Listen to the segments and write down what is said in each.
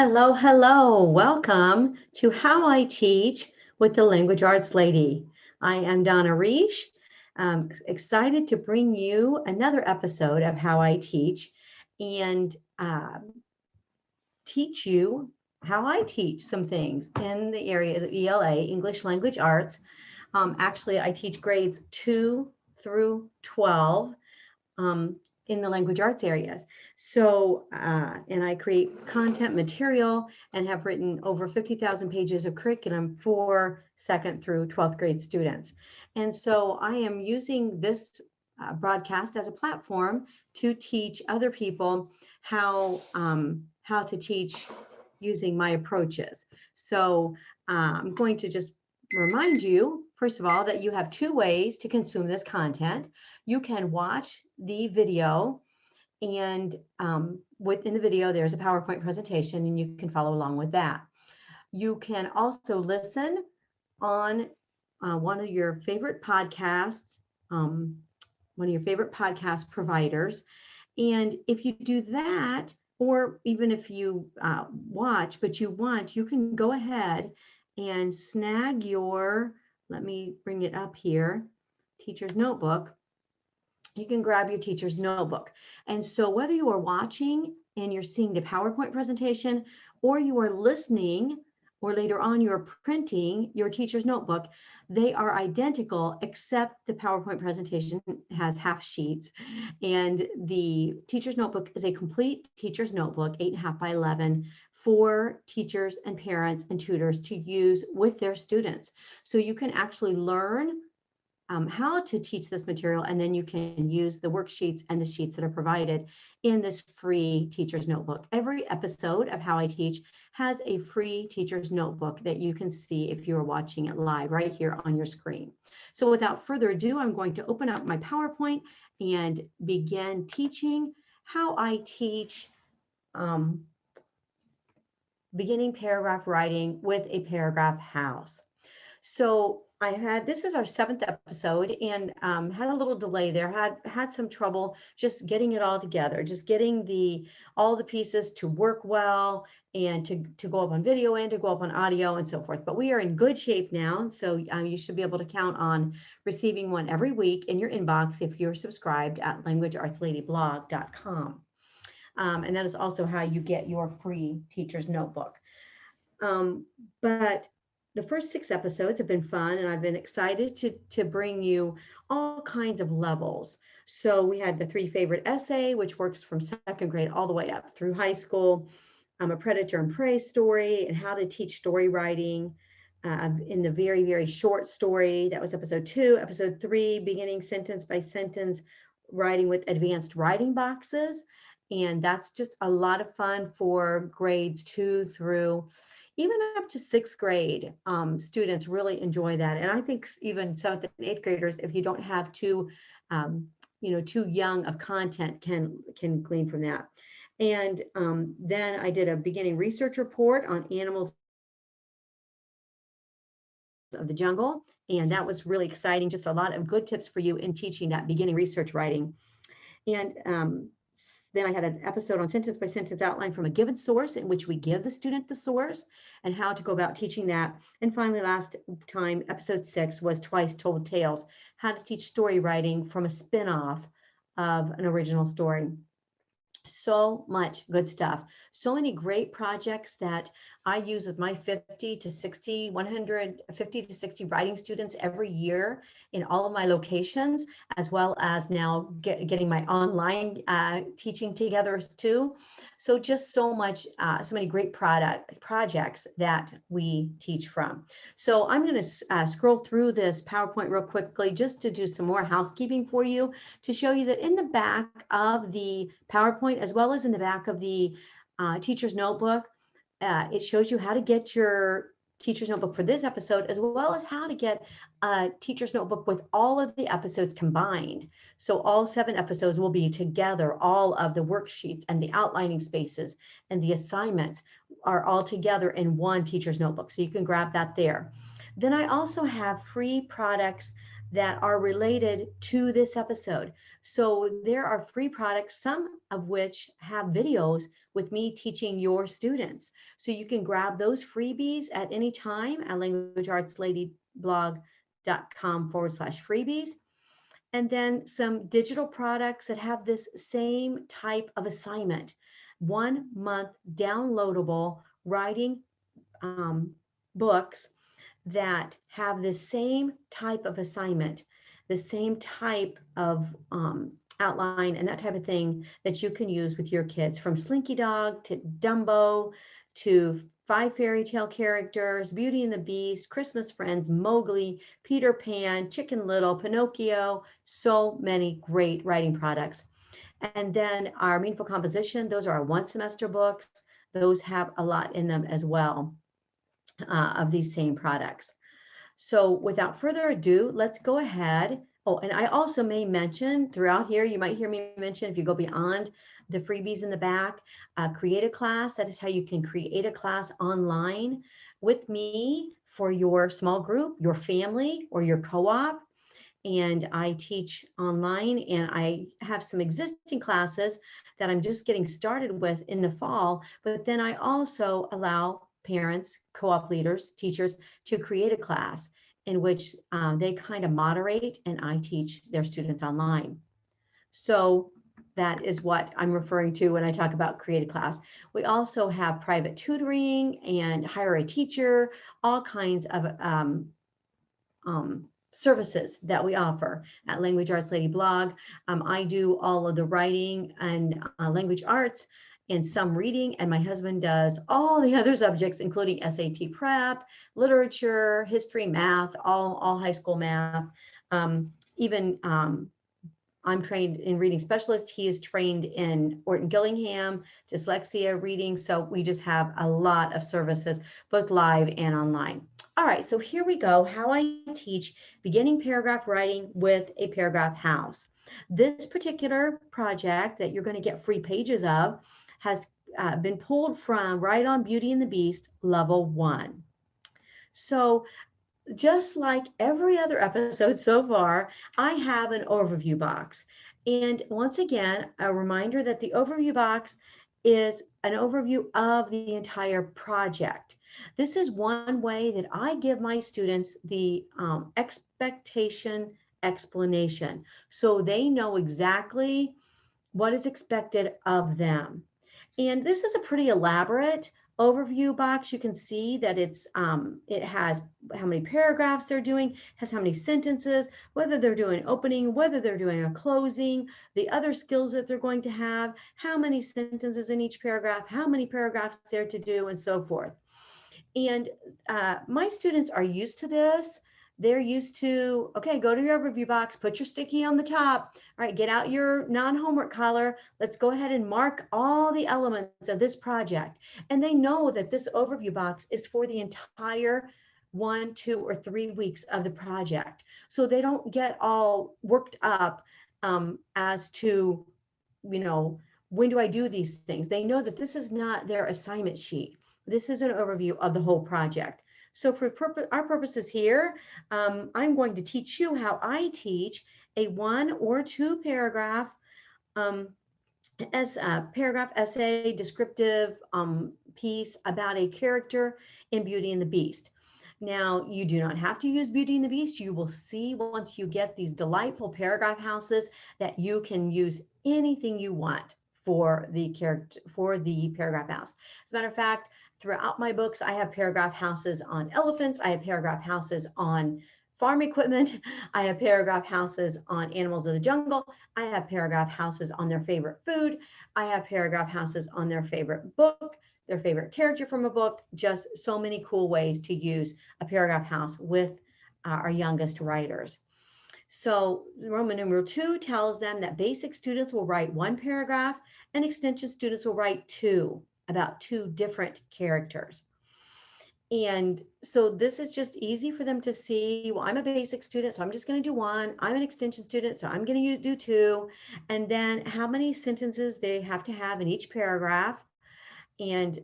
Hello, hello. Welcome to How I Teach with the Language Arts Lady. I am Donna Reish. I'm excited to bring you another episode of How I Teach and teach you how I teach some things in the areas of ELA, English Language Arts. Actually, I teach grades 2 through 12. In the language arts areas. So, and I create content material and have written over 50,000 pages of curriculum for 2nd through 12th grade students. And so I am using this broadcast as a platform to teach other people how to teach using my approaches. So I'm going to just remind you, first of all, that you have 2 ways to consume this content. You can watch the video, and within the video, there's a PowerPoint presentation, and you can follow along with that. You can also listen on one of your favorite podcasts, one of your favorite podcast providers. And if you do that, or even if you watch, but you can go ahead and snag your, let me bring it up here, teacher's notebook. You can grab your teacher's notebook. And so whether you are watching and you're seeing the PowerPoint presentation, or you are listening, or later on you're printing your teacher's notebook, they are identical, except the PowerPoint presentation has half sheets. And the teacher's notebook is a complete teacher's notebook, 8.5 by 11, for teachers and parents and tutors to use with their students. So you can actually learn how to teach this material, and then you can use the worksheets and the sheets that are provided in this free teacher's notebook. Every episode of How I Teach has a free teacher's notebook that you can see if you're watching it live right here on your screen. So without further ado, I'm going to open up my PowerPoint and begin teaching how I teach beginning paragraph writing with a paragraph house. So this is our 7th episode, and had a little delay there, had some trouble just getting it all together, just getting all the pieces to work well and to go up on video and to go up on audio and so forth. But we are in good shape now. So you should be able to count on receiving one every week in your inbox if you're subscribed at languageartsladyblog.com. And that is also how you get your free teacher's notebook. But the first 6 episodes have been fun, and I've been excited to bring you all kinds of levels. So we had the 3 favorite essay, which works from 2nd grade all the way up through high school, a predator and prey story, and how to teach story writing in the very, very short story. That was episode 2. Episode 3, beginning sentence by sentence writing with advanced writing boxes. And that's just a lot of fun for grades 2 through even up to 6th grade. Students really enjoy that. And I think even 7th and 8th graders, if you don't have too young of content, can glean from that. And then I did a beginning research report on animals of the jungle. And that was really exciting. Just a lot of good tips for you in teaching that beginning research writing. And then I had an episode on sentence by sentence outline from a given source, in which we give the student the source and how to go about teaching that. And finally, last time, episode 6 was Twice Told Tales, how to teach story writing from a spin-off of an original story. So much good stuff. So many great projects that I use with my 150 to 60 writing students every year in all of my locations, as well as now getting my online teaching together too. So just so many great projects that we teach from. So I'm going to scroll through this PowerPoint real quickly just to do some more housekeeping for you, to show you that in the back of the PowerPoint, as well as in the back of the teacher's notebook, it shows you how to get your teacher's notebook for this episode, as well as how to get a teacher's notebook with all of the episodes combined. So all 7 episodes will be together. All of the worksheets and the outlining spaces and the assignments are all together in one teacher's notebook. So you can grab that there. Then I also have free products that are related to this episode. So there are free products, some of which have videos with me teaching your students. So you can grab those freebies at any time at languageartsladyblog.com/freebies. And then some digital products that have this same type of assignment, 1 month downloadable writing books that have the same type of assignment, the same type of outline and that type of thing that you can use with your kids, from Slinky Dog to Dumbo to 5 fairy tale characters, Beauty and the Beast, Christmas Friends, Mowgli, Peter Pan, Chicken Little, Pinocchio, so many great writing products. And then our Meaningful Composition, those are our 1 semester books. Those have a lot in them as well, of these same products. So without further ado, let's go ahead. Oh, and I also may mention throughout here, you might hear me mention, if you go beyond the freebies in the back, create a class. That is how you can create a class online with me for your small group, your family, or your co-op. And I teach online, and I have some existing classes that I'm just getting started with in the fall. But then I also allow parents, co-op leaders, teachers to create a class in which they kind of moderate and I teach their students online. So that is what I'm referring to when I talk about create a class. We also have private tutoring and hire a teacher, all kinds of services that we offer at Language Arts Lady Blog. I do all of the writing and language arts and some reading, and my husband does all the other subjects, including SAT prep, literature, history, math, all high school math. Even I'm trained in reading specialist. He is trained in Orton Gillingham, dyslexia reading. So we just have a lot of services, both live and online. All right, so here we go, how I teach beginning paragraph writing with a paragraph house. This particular project that you're going to get free pages of has been pulled from Right on Beauty and the Beast, level 1. So just like every other episode so far, I have an overview box. And once again, a reminder that the overview box is an overview of the entire project. This is one way that I give my students the expectation explanation, so they know exactly what is expected of them. And this is a pretty elaborate overview box. You can see that it has how many paragraphs they're doing, has how many sentences, whether they're doing opening, whether they're doing a closing, the other skills that they're going to have, how many sentences in each paragraph, how many paragraphs they're to do, and so forth. And my students are used to this. They're used to, okay, go to your overview box, put your sticky on the top. All right, get out your non-homework color. Let's go ahead and mark all the elements of this project. And they know that this overview box is for the entire 1, 2, or 3 weeks of the project. So they don't get all worked up as to, when do I do these things? They know that this is not their assignment sheet. This is an overview of the whole project. So for our purposes here, I'm going to teach you how I teach a 1 or 2 paragraph paragraph essay descriptive piece about a character in Beauty and the Beast. Now, you do not have to use Beauty and the Beast. You will see once you get these delightful paragraph houses that you can use anything you want for the paragraph house. As a matter of fact, throughout my books, I have paragraph houses on elephants. I have paragraph houses on farm equipment. I have paragraph houses on animals of the jungle. I have paragraph houses on their favorite food. I have paragraph houses on their favorite book, their favorite character from a book. Just so many cool ways to use a paragraph house with our youngest writers. So Roman numeral 2 tells them that basic students will write 1 paragraph and extension students will write 2, about 2 different characters. And so this is just easy for them to see, well, I'm a basic student, so I'm just going to do 1. I'm an extension student, so I'm going to do 2. And then how many sentences they have to have in each paragraph. And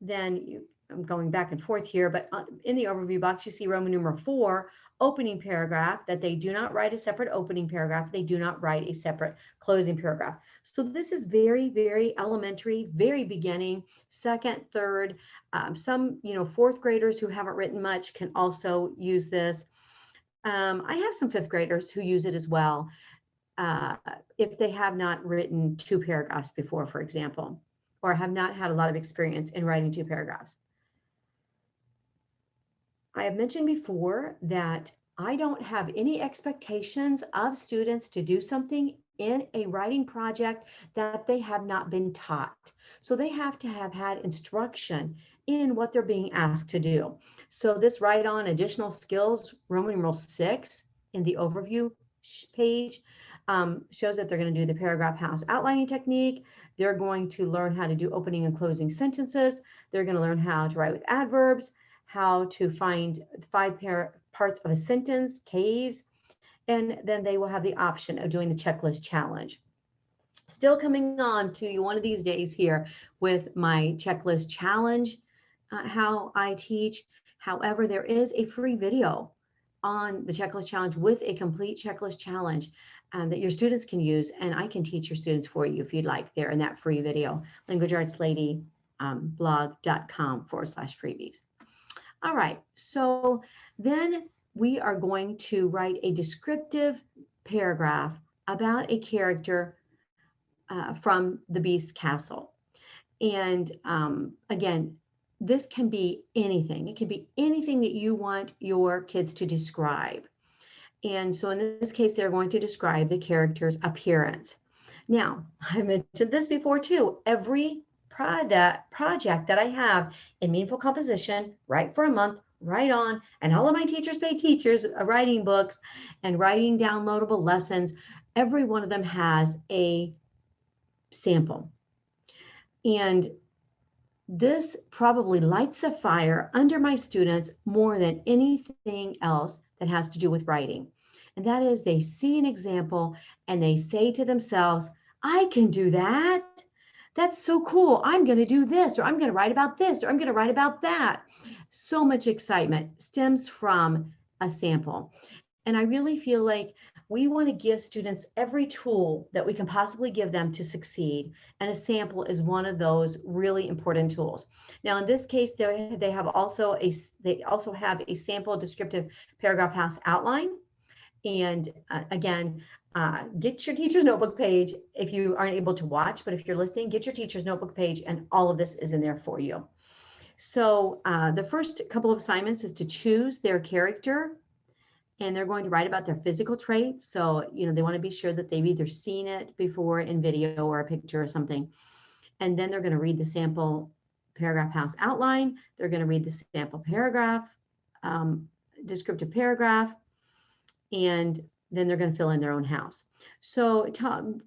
then I'm going back and forth here, but in the overview box, you see Roman numeral 4 opening paragraph, that they do not write a separate opening paragraph. They do not write a separate closing paragraph. So this is very, very elementary, very beginning, second, third. Some, fourth graders who haven't written much can also use this. I have some fifth graders who use it as well, if they have not written 2 paragraphs before, for example, or have not had a lot of experience in writing 2 paragraphs. I have mentioned before that I don't have any expectations of students to do something in a writing project that they have not been taught. So they have to have had instruction in what they're being asked to do. So this write on additional skills, Roman numeral 6 in the overview page, shows that they're going to do the paragraph house outlining technique. They're going to learn how to do opening and closing sentences. They're going to learn how to write with adverbs, how to find 5 parts of a sentence, caves, and then they will have the option of doing the checklist challenge. Still coming on to you one of these days here with my checklist challenge, how I teach. However, there is a free video on the checklist challenge with a complete checklist challenge that your students can use, and I can teach your students for you if you'd like there in that free video, languageartslady blog.com/freebies. All right, so then we are going to write a descriptive paragraph about a character from the Beast Castle. And again, this can be anything. It can be anything that you want your kids to describe. And so in this case, they're going to describe the character's appearance. Now, I mentioned this before too. Every project that I have in Meaningful Composition, Write for a Month, Write On, and all of my Teachers Pay Teachers writing books and writing downloadable lessons, every one of them has a sample. And this probably lights a fire under my students more than anything else that has to do with writing. And that is, they see an example and they say to themselves, I can do that. That's so cool. I'm going to do this, or I'm going to write about this, or I'm going to write about that. So much excitement stems from a sample. And I really feel like we want to give students every tool that we can possibly give them to succeed. And a sample is one of those really important tools. Now, in this case, they also have a sample descriptive paragraph house outline. And again, get your teacher's notebook page if you aren't able to watch, but if you're listening, get your teacher's notebook page, and all of this is in there for you. So the first couple of assignments is to choose their character, and they're going to write about their physical traits. So, they want to be sure that they've either seen it before in video or a picture or something. And then they're going to read the sample paragraph house outline. They're going to read the sample paragraph, descriptive paragraph, and then they're going to fill in their own house. So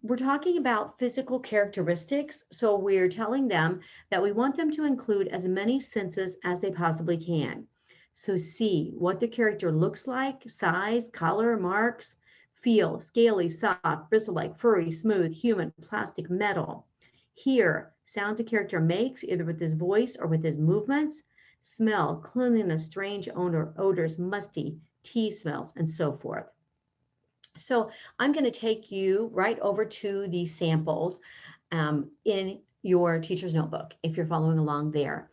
we're talking about physical characteristics. So we're telling them that we want them to include as many senses as they possibly can. So see what the character looks like, size, color, marks, feel, scaly, soft, bristle-like, furry, smooth, human, plastic, metal. Hear sounds a character makes, either with his voice or with his movements. Smell, cleanliness, strange odors, musty, tea smells, and so forth. So I'm going to take you right over to the samples in your teacher's notebook, if you're following along there.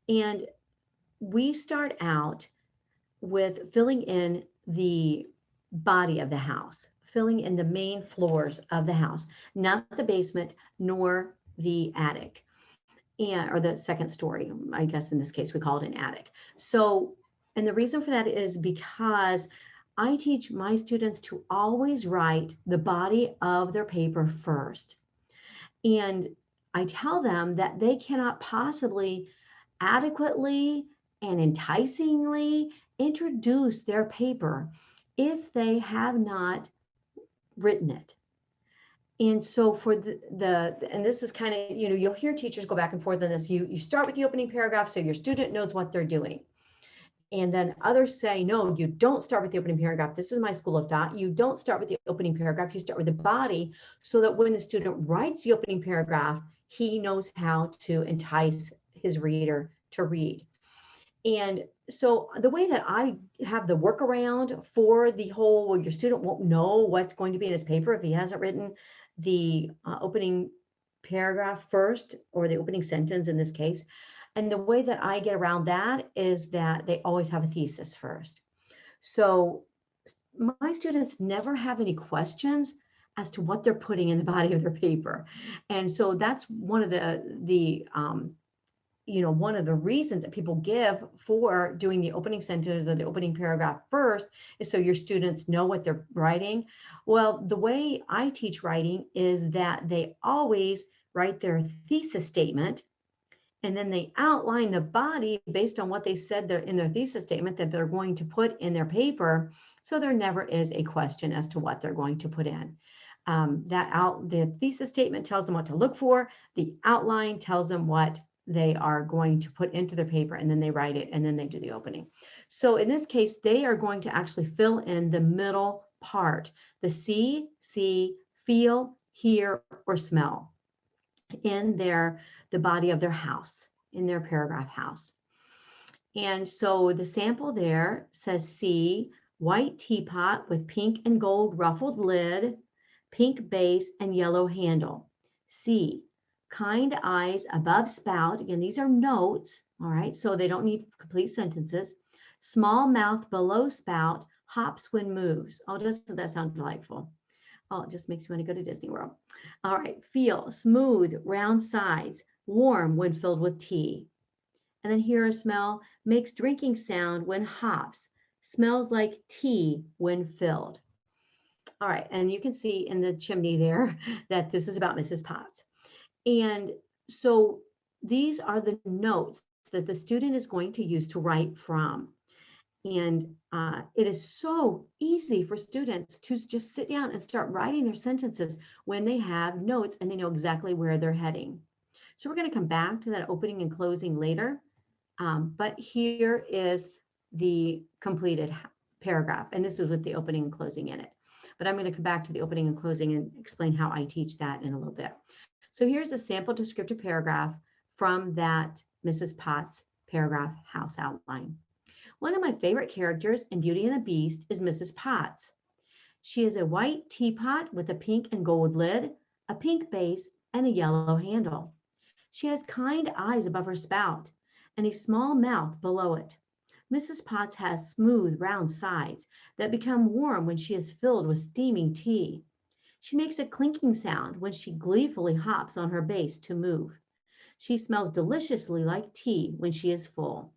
And we start out with filling in the body of the house, filling in the main floors of the house, not the basement nor the attic, or the second story. I guess in this case we call it an attic. So, and the reason for that is because I teach my students to always write the body of their paper first. And I tell them that they cannot possibly adequately and enticingly introduce their paper if they have not written it. And so for and this is kind of, you'll hear teachers go back and forth on this. You start with the opening paragraph so your student knows what they're doing. And then others say, no, you don't start with the opening paragraph. This is my school of thought. You don't start with the opening paragraph. You start with the body, so that when the student writes the opening paragraph, he knows how to entice his reader to read. And so the way that I have the workaround for the whole, well, your student won't know what's going to be in his paper if he hasn't written the opening paragraph first, or the opening sentence in this case. And the way that I get around that is that they always have a thesis first. So my students never have any questions as to what they're putting in the body of their paper. And so that's one of the one of the reasons that people give for doing the opening sentence or the opening paragraph first is so your students know what they're writing. Well, the way I teach writing is that they always write their thesis statement, and then they outline the body based on what they said in their thesis statement that they're going to put in their paper. So there never is a question as to what they're going to put in. The thesis statement tells them what to look for. The outline tells them what they are going to put into their paper, and then they write it, and then they do the opening. So in this case, they are going to actually fill in the middle part, the see, feel, hear, or smell in the body of their house, in their paragraph house. And so the sample there says, see, white teapot with pink and gold ruffled lid, pink base and yellow handle. See, kind eyes above spout. Again, these are notes, all right, so they don't need complete sentences. Small mouth below spout, hops when moves. Oh, doesn't that sound delightful? Oh, it just makes you want to go to Disney World. All right, feel, smooth, round sides, warm when filled with tea. And then hear or smell, makes drinking sound when hops, smells like tea when filled. All right, and you can see in the chimney there that this is about Mrs. Potts. And so these are the notes that the student is going to use to write from. And it is so easy for students to just sit down and start writing their sentences when they have notes and they know exactly where they're heading. So we're going to come back to that opening and closing later. But here is the completed paragraph, and this is with the opening and closing in it. But I'm going to come back to the opening and closing and explain how I teach that in a little bit. So here's a sample descriptive paragraph from that Mrs. Potts paragraph house outline. One of my favorite characters in Beauty and the Beast is Mrs. Potts. She is a white teapot with a pink and gold lid, a pink base, and a yellow handle. She has kind eyes above her spout and a small mouth below it. Mrs. Potts has smooth, round sides that become warm when she is filled with steaming tea. She makes a clinking sound when she gleefully hops on her base to move. She smells deliciously like tea when she is full.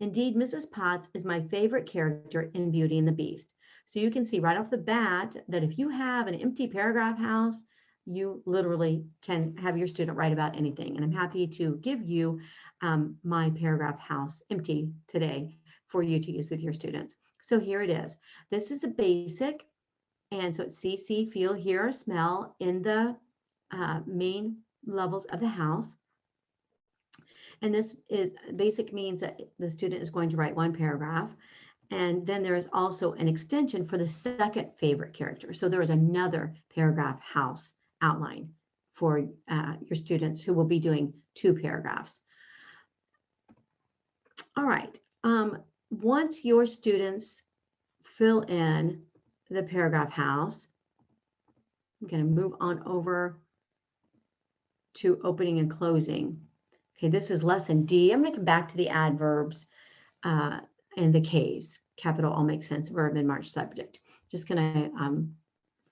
Indeed, Mrs. Potts is my favorite character in Beauty and the Beast. So you can see right off the bat that if you have an empty paragraph house, you literally can have your student write about anything. And I'm happy to give you my paragraph house empty today for you to use with your students. So here it is. This is a basic. And so it's see, feel, hear, or smell in the main levels of the house. And this is basic means that the student is going to write one paragraph. And then there is also an extension for the second favorite character. So there is another paragraph house outline for your students who will be doing 2 paragraphs. All right. Once your students fill in the paragraph house, I'm going to move on over to opening and closing. Okay, this is lesson D. I'm going to come back to the adverbs and the K's. Capital all makes sense, verb and March subject. Just going to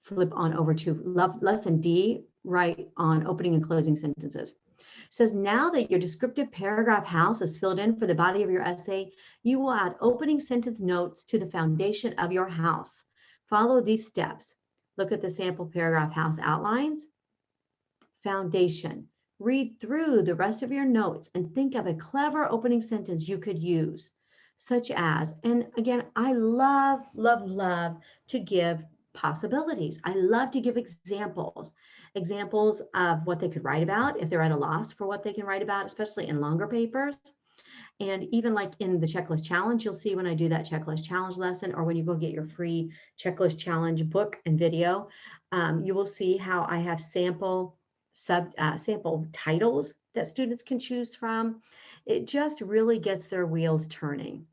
flip on over to lesson D, right on opening and closing sentences. It says, now that your descriptive paragraph house is filled in for the body of your essay, you will add opening sentence notes to the foundation of your house. Follow these steps. Look at the sample paragraph house outlines. Foundation. Read through the rest of your notes and think of a clever opening sentence you could use, such as, and again, I love to give possibilities. I love to give examples of what they could write about if they're at a loss for what they can write about, especially in longer papers. And even like in the checklist challenge, you'll see when I do that checklist challenge lesson, or when you go get your free checklist challenge book and video, you will see how I have sample sample titles that students can choose from. It just really gets their wheels turning.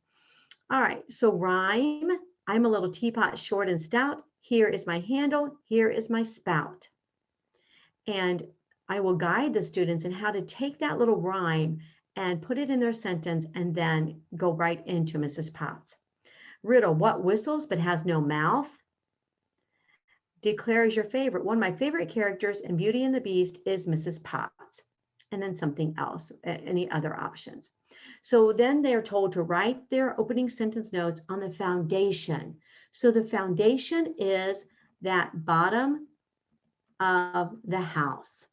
All right, so rhyme. I'm a little teapot, short and stout. Here is my handle. Here is my spout. And I will guide the students in how to take that little rhyme and put it in their sentence and then go right into Mrs. Potts. Riddle, what whistles but has no mouth? Declare is your favorite. One of my favorite characters in Beauty and the Beast is Mrs. Potts. And then something else, any other options. So then they are told to write their opening sentence notes on the foundation. So the foundation is that bottom of the house.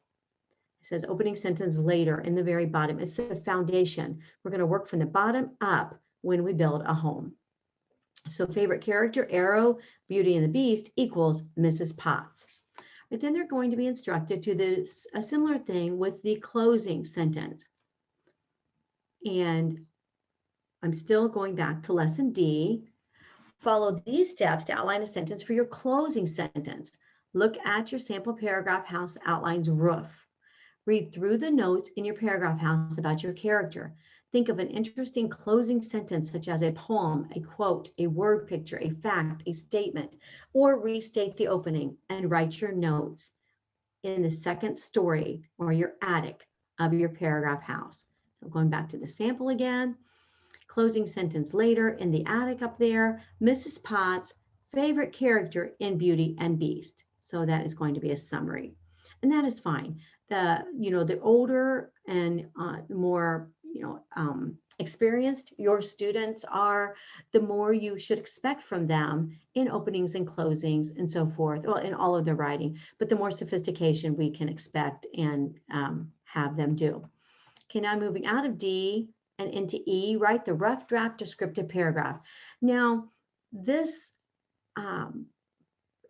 It says opening sentence later in the very bottom. It's the foundation. We're going to work from the bottom up when we build a home. So favorite character, Arrow, Beauty and the Beast equals Mrs. Potts. But then they're going to be instructed to do a similar thing with the closing sentence. And I'm still going back to lesson D. Follow these steps to outline a sentence for your closing sentence. Look at your sample paragraph house outlines roof. Read through the notes in your paragraph house about your character. Think of an interesting closing sentence, such as a poem, a quote, a word picture, a fact, a statement, or restate the opening and write your notes in the second story or your attic of your paragraph house. So going back to the sample again, closing sentence later in the attic up there, Mrs. Potts' favorite character in Beauty and Beast. So that is going to be a summary. And that is fine. The older and more experienced your students are, the more you should expect from them in openings and closings and so forth, well, in all of their writing, but the more sophistication we can expect and have them do. Okay, now moving out of D and into E, write the rough draft descriptive paragraph. Now, this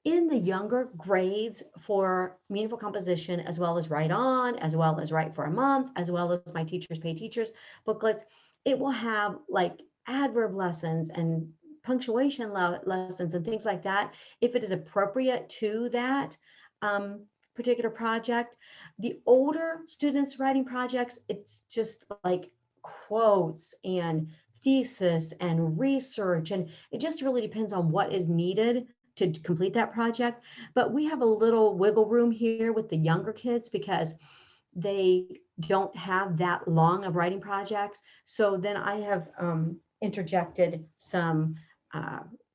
in the younger grades for meaningful composition, as well as Write On, as well as Write for a Month, as well as my Teachers Pay Teachers booklets, it will have like adverb lessons and punctuation lessons and things like that, if it is appropriate to that particular project. The older students writing projects, it's just like quotes and thesis and research, and it just really depends on what is needed to complete that project. But we have a little wiggle room here with the younger kids because they don't have that long of writing projects. So then I have interjected some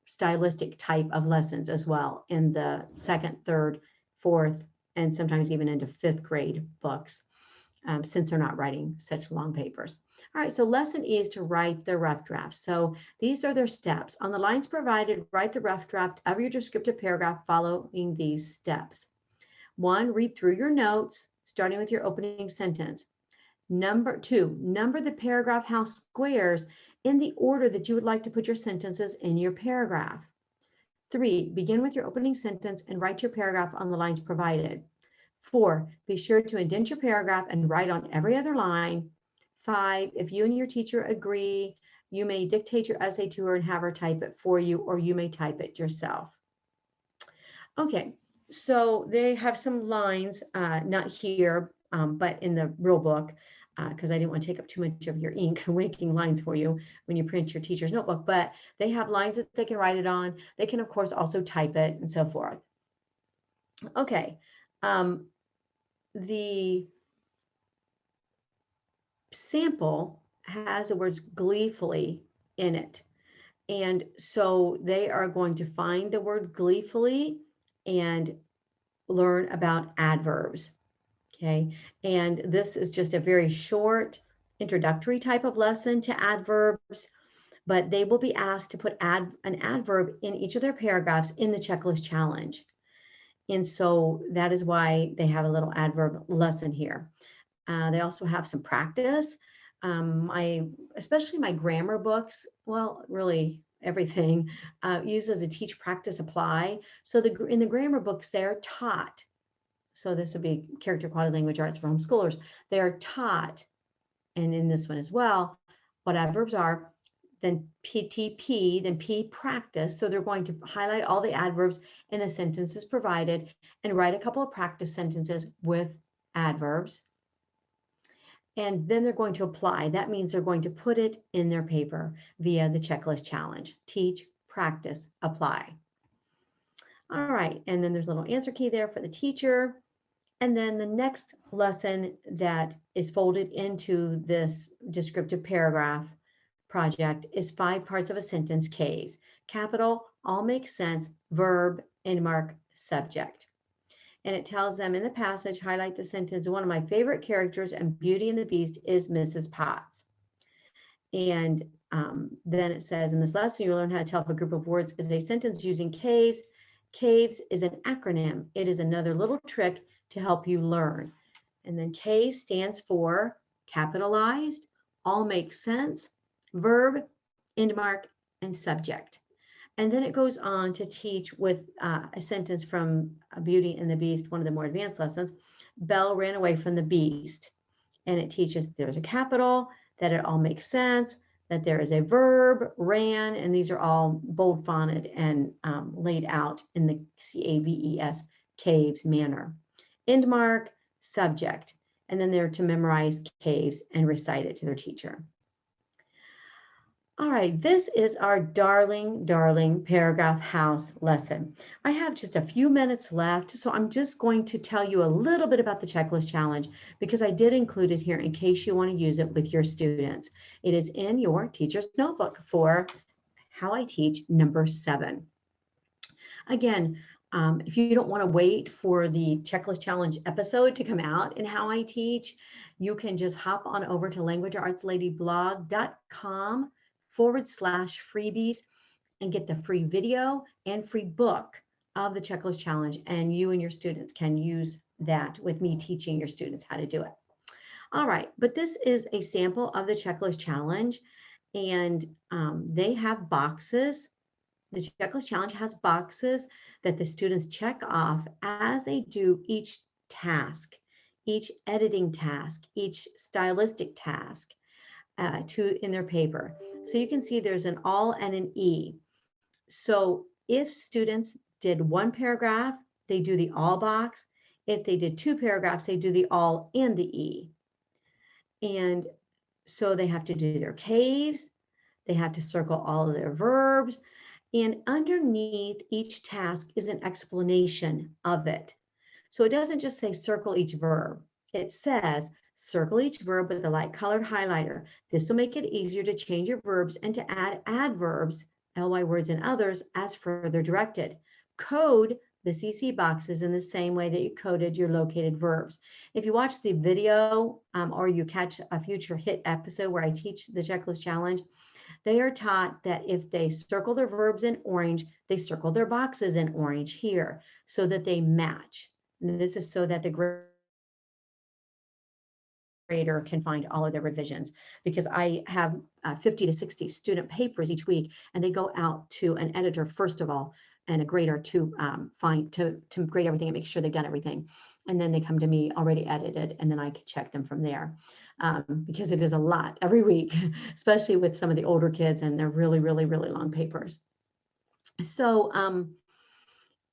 stylistic type of lessons as well in the second, third, fourth, and sometimes even into fifth grade books, since they're not writing such long papers. All right, so lesson E is to write the rough draft. So these are their steps. On the lines provided, write the rough draft of your descriptive paragraph following these steps. 1, read through your notes, starting with your opening sentence. Number 2, number the paragraph house squares in the order that you would like to put your sentences in your paragraph. 3, begin with your opening sentence and write your paragraph on the lines provided. 4, be sure to indent your paragraph and write on every other line. 5, if you and your teacher agree, you may dictate your essay to her and have her type it for you, or you may type it yourself. Okay, so they have some lines, not here, but in the real book, because I didn't want to take up too much of your ink making lines for you when you print your teacher's notebook, but they have lines that they can write it on. They can, of course, also type it and so forth. Okay, the sample has the words gleefully in it. And so they are going to find the word gleefully and learn about adverbs. Okay. And this is just a very short introductory type of lesson to adverbs, but they will be asked to put an adverb in each of their paragraphs in the checklist challenge. And so that is why they have a little adverb lesson here. They also have some practice. Especially my grammar books, well, really everything uses a teach, practice, apply. So in the grammar books, they're taught. So this would be character quality language arts for homeschoolers. They're taught, and in this one as well, what adverbs are, then PTP, then P practice. So they're going to highlight all the adverbs in the sentences provided and write a couple of practice sentences with adverbs, and then they're going to apply. That means they're going to put it in their paper via the checklist challenge. Teach, practice, apply. All right, and then there's a little answer key there for the teacher. And then the next lesson that is folded into this descriptive paragraph project is 5 parts of a sentence Ks. Capital, all make sense, verb, end mark, subject. And it tells them in the passage, highlight the sentence, one of my favorite characters and Beauty and the Beast is Mrs. Potts. And then it says, in this lesson, you'll learn how to tell if a group of words is a sentence using caves. Caves is an acronym. It is another little trick to help you learn. And then CAVE stands for capitalized, all makes sense, verb, end mark, and subject. And then it goes on to teach with a sentence from Beauty and the Beast, one of the more advanced lessons. Belle ran away from the beast. And it teaches there's a capital, that it all makes sense, that there is a verb, ran, and these are all bold fonted and laid out in the CAVES, caves manner. End mark, subject, and then they're to memorize caves and recite it to their teacher. All right, this is our darling paragraph house lesson. I have just a few minutes left, so I'm just going to tell you a little bit about the checklist challenge because I did include it here in case you want to use it with your students. It is in your teacher's notebook for How I Teach number 7. Again, if you don't want to wait for the checklist challenge episode to come out in How I Teach, you can just hop on over to languageartsladyblog.com/freebies and get the free video and free book of the checklist challenge. And you and your students can use that with me teaching your students how to do it. All right, but this is a sample of the checklist challenge, and they have boxes. The checklist challenge has boxes that the students check off as they do each task, each editing task, each stylistic task in their paper. So you can see there's an all and an E. So if students did 1 paragraph, they do the all box. If they did 2 paragraphs, they do the all and the E. And so they have to do their caves. They have to circle all of their verbs. And underneath each task is an explanation of it. So it doesn't just say circle each verb. It says circle each verb with a light colored highlighter. This will make it easier to change your verbs and to add adverbs, ly words and others, as further directed. Code the CC boxes in the same way that you coded your located verbs. If you watch the video or you catch a future hit episode where I teach the checklist challenge, they are taught that if they circle their verbs in orange, they circle their boxes in orange here so that they match. And this is so that the grader can find all of their revisions, because I have 50 to 60 student papers each week, and they go out to an editor first of all and a grader to grade everything and make sure they've done everything. And then they come to me already edited, and then I can check them from there. Because it is a lot every week, especially with some of the older kids, and they're really long papers. So,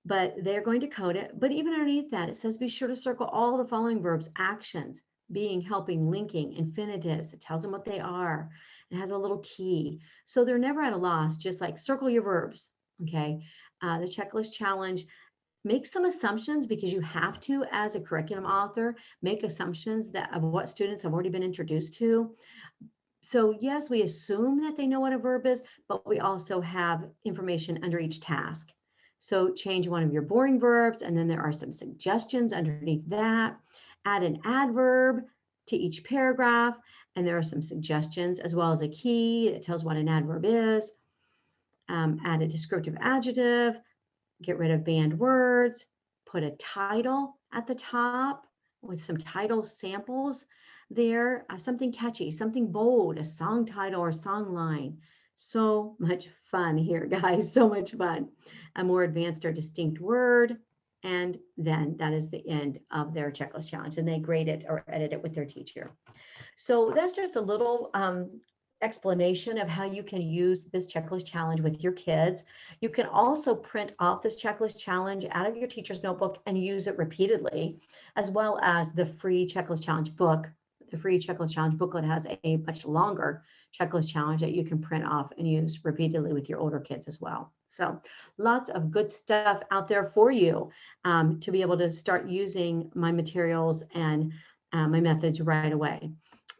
but they're going to code it. But even underneath that, it says be sure to circle all the following verbs: actions, being, helping, linking, infinitives. It tells them what they are. It has a little key. So they're never at a loss, just like circle your verbs, okay? The checklist challenge, make some assumptions, because you have to, as a curriculum author, make assumptions of what students have already been introduced to. So yes, we assume that they know what a verb is, but we also have information under each task. So change one of your boring verbs, and then there are some suggestions underneath that. Add an adverb to each paragraph, and there are some suggestions, as well as a key that tells what an adverb is. Add a descriptive adjective. Get rid of banned words, put a title at the top with some title samples there, something catchy, something bold, a song title or song line. So much fun here, guys, so much fun. A more advanced or distinct word, and then that is the end of their checklist challenge, and they grade it or edit it with their teacher. So that's just a little explanation of how you can use this checklist challenge with your kids. You can also print off this checklist challenge out of your teacher's notebook and use it repeatedly, as well as the free checklist challenge book. The free checklist challenge booklet has a much longer checklist challenge that you can print off and use repeatedly with your older kids as well. So lots of good stuff out there for you to be able to start using my materials and my methods right away.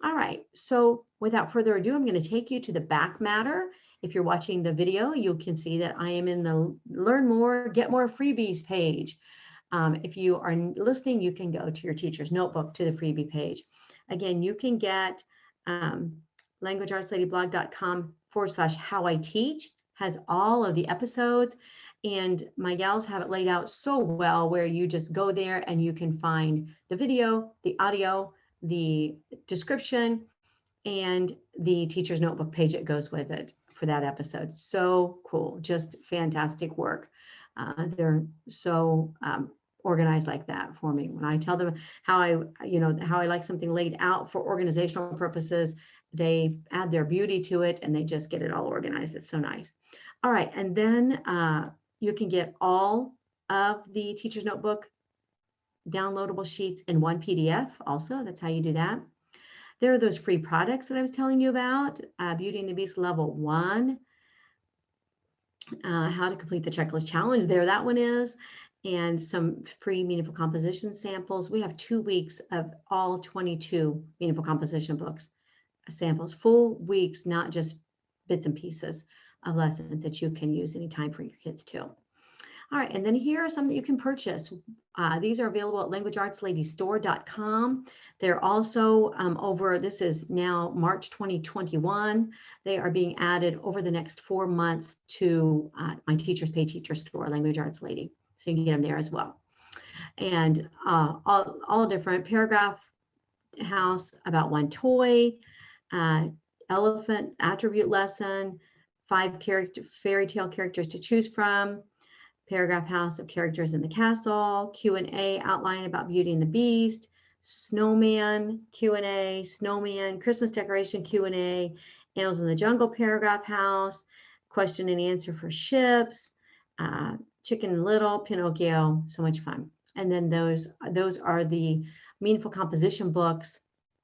All right, so without further ado, I'm going to take you to the back matter. If you're watching the video, you can see that I am in the Learn More, Get More Freebies page. If you are listening, you can go to your teacher's notebook to the freebie page. Again, you can get languageartsladyblog.com/how I teach, has all of the episodes, and my gals have it laid out so well where you just go there and you can find the video, the audio, the description, and the teacher's notebook page that goes with it for that episode. So cool, just fantastic work. They're so organized like that for me. When I tell them how I like something laid out for organizational purposes, they add their beauty to it and they just get it all organized. It's so nice. All right, and then you can get all of the teacher's notebook downloadable sheets in one PDF also. That's how you do that. There are those free products that I was telling you about, Beauty and the Beast Level 1, how to complete the checklist challenge. There, that one is, and some free meaningful composition samples. We have 2 weeks of all 22 meaningful composition books, samples, full weeks, not just bits and pieces of lessons that you can use anytime for your kids too. All right, and then here are some that you can purchase. These are available at languageartsladystore.com. They're also this is now March 2021. They are being added over the next 4 months to my Teachers Pay Teacher Store, Language Arts Lady. So you can get them there as well. And all different paragraph house, about one toy, elephant attribute lesson, 5 fairy tale characters to choose from, paragraph house of characters in the castle, Q&A outline about Beauty and the Beast, snowman Q&A, snowman, Christmas decoration Q&A, Animals in the Jungle paragraph house, question and answer for ships, Chicken Little, Pinocchio, so much fun. And then those are the meaningful composition books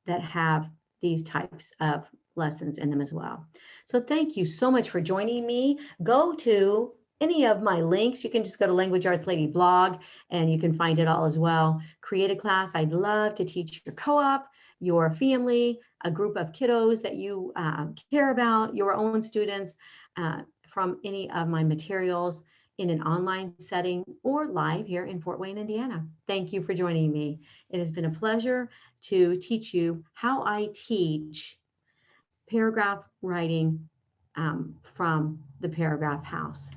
that have these types of lessons in them as well. So thank you so much for joining me. Go to any of my links. You can just go to Language Arts Lady blog and you can find it all as well. Create a class. I'd love to teach your co-op, your family, a group of kiddos that you care about, your own students from any of my materials in an online setting or live here in Fort Wayne, Indiana. Thank you for joining me. It has been a pleasure to teach you how I teach paragraph writing from the Paragraph House.